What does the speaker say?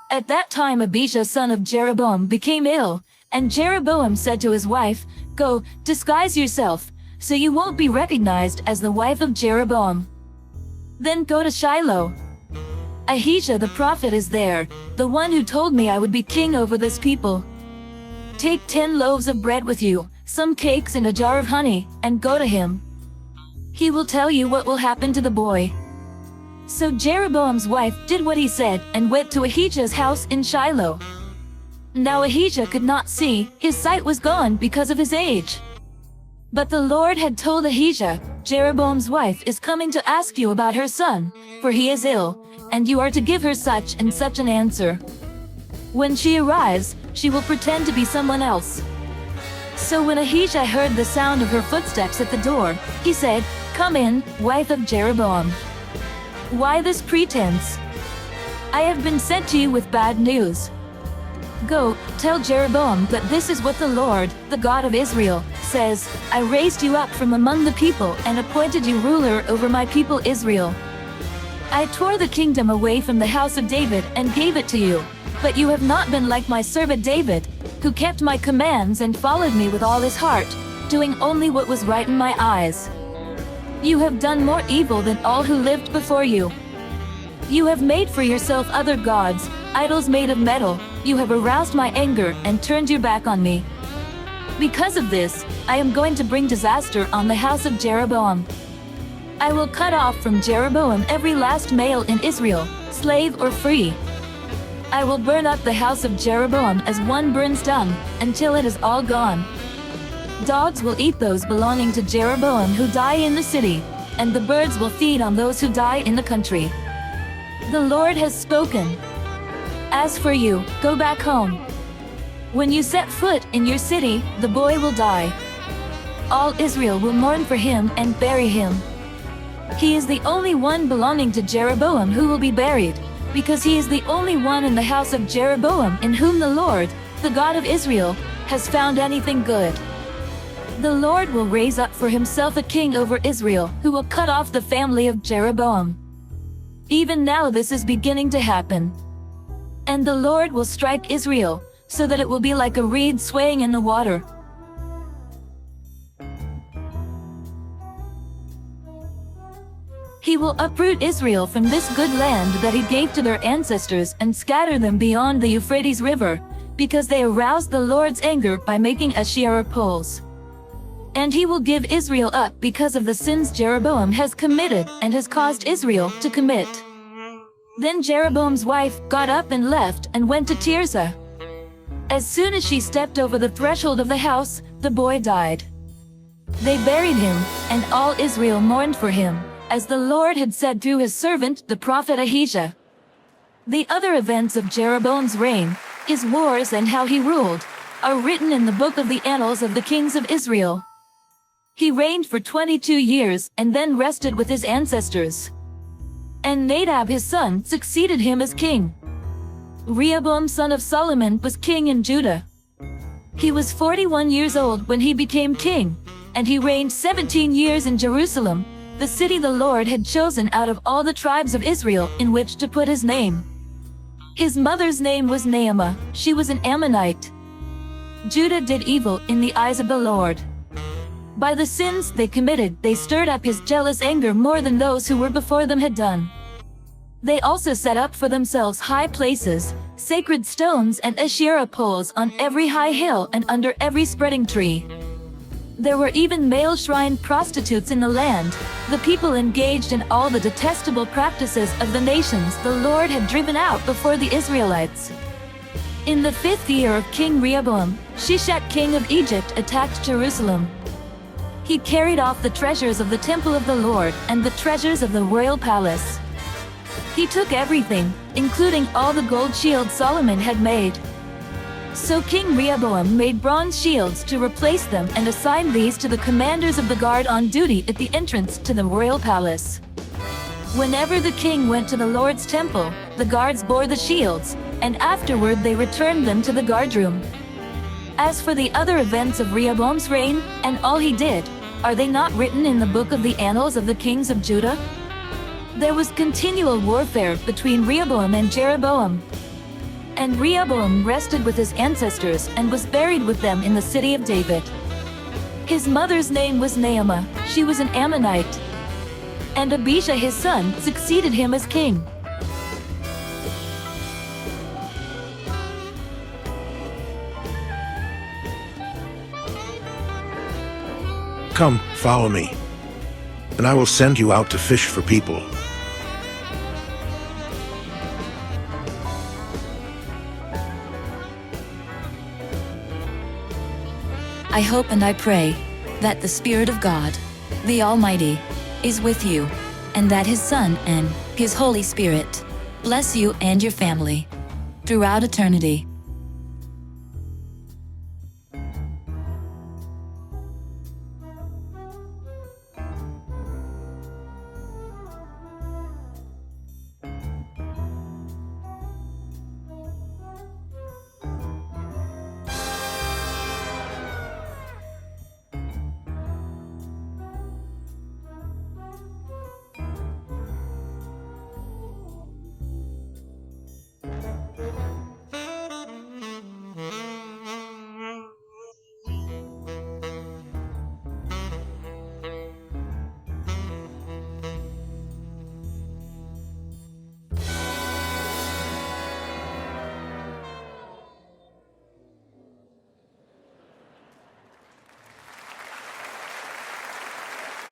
At that time Abijah son of Jeroboam became ill, and Jeroboam said to his wife, "Go, disguise yourself, so you won't be recognized as the wife of Jeroboam. Then go to Shiloh. Ahijah the prophet is there, the one who told me I would be king over this people. Take 10 loaves of bread with you, some cakes and a jar of honey, and go to him. He will tell you what will happen to the boy." So Jeroboam's wife did what he said and went to Ahijah's house in Shiloh. Now Ahijah could not see, his sight was gone because of his age. But the Lord had told Ahijah, "Jeroboam's wife is coming to ask you about her son, for he is ill, and you are to give her such and such an answer. When she arrives, she will pretend to be someone else." So when Ahijah heard the sound of her footsteps at the door, he said, "Come in, wife of Jeroboam. Why this pretense? I have been sent to you with bad news. Go, tell Jeroboam that this is what the Lord, the God of Israel, says, I raised you up from among the people and appointed you ruler over my people Israel. I tore the kingdom away from the house of David and gave it to you, but you have not been like my servant David, who kept my commands and followed me with all his heart, doing only what was right in my eyes. You have done more evil than all who lived before you. You have made for yourself other gods, idols made of metal. You have aroused my anger and turned your back on me. Because of this, I am going to bring disaster on the house of Jeroboam. I will cut off from Jeroboam every last male in Israel, slave or free. I will burn up the house of Jeroboam as one burns dung, until it is all gone. Dogs will eat those belonging to Jeroboam who die in the city, and the birds will feed on those who die in the country. The Lord has spoken. As for you, go back home. When you set foot in your city, the boy will die. All Israel will mourn for him and bury him. He is the only one belonging to Jeroboam who will be buried, because he is the only one in the house of Jeroboam in whom the Lord, the God of Israel, has found anything good. The Lord will raise up for himself a king over Israel, who will cut off the family of Jeroboam. Even now this is beginning to happen. And the Lord will strike Israel, so that it will be like a reed swaying in the water. He will uproot Israel from this good land that he gave to their ancestors and scatter them beyond the Euphrates River, because they aroused the Lord's anger by making Asherah poles. And he will give Israel up because of the sins Jeroboam has committed and has caused Israel to commit. Then Jeroboam's wife got up and left and went to Tirzah. As soon as she stepped over the threshold of the house, the boy died. They buried him, and all Israel mourned for him, as the Lord had said through his servant the prophet Ahijah. The other events of Jeroboam's reign, his wars and how he ruled, are written in the book of the annals of the kings of Israel. He reigned for 22 years and then rested with his ancestors. And Nadab his son succeeded him as king. Rehoboam son of Solomon was king in Judah. He was 41 years old when he became king, and he reigned 17 years in Jerusalem, the city the Lord had chosen out of all the tribes of Israel in which to put his name. His mother's name was Naamah, she was an Ammonite. Judah did evil in the eyes of the Lord. By the sins they committed, they stirred up his jealous anger more than those who were before them had done. They also set up for themselves high places, sacred stones and Asherah poles on every high hill and under every spreading tree. There were even male shrine prostitutes in the land. The people engaged in all the detestable practices of the nations the Lord had driven out before the Israelites. In the 5th year of King Rehoboam, Shishak king of Egypt attacked Jerusalem. He carried off the treasures of the temple of the Lord and the treasures of the royal palace. He took everything, including all the gold shields Solomon had made. So King Rehoboam made bronze shields to replace them and assigned these to the commanders of the guard on duty at the entrance to the royal palace. Whenever the king went to the Lord's temple, the guards bore the shields, and afterward they returned them to the guardroom. As for the other events of Rehoboam's reign, and all he did, are they not written in the book of the annals of the kings of Judah? There was continual warfare between Rehoboam and Jeroboam. And Rehoboam rested with his ancestors and was buried with them in the city of David. His mother's name was Naamah, she was an Ammonite. And Abijah his son succeeded him as king. Come, follow me, and I will send you out to fish for people. I hope and I pray that the Spirit of God, the Almighty, is with you, and that His Son and His Holy Spirit bless you and your family throughout eternity.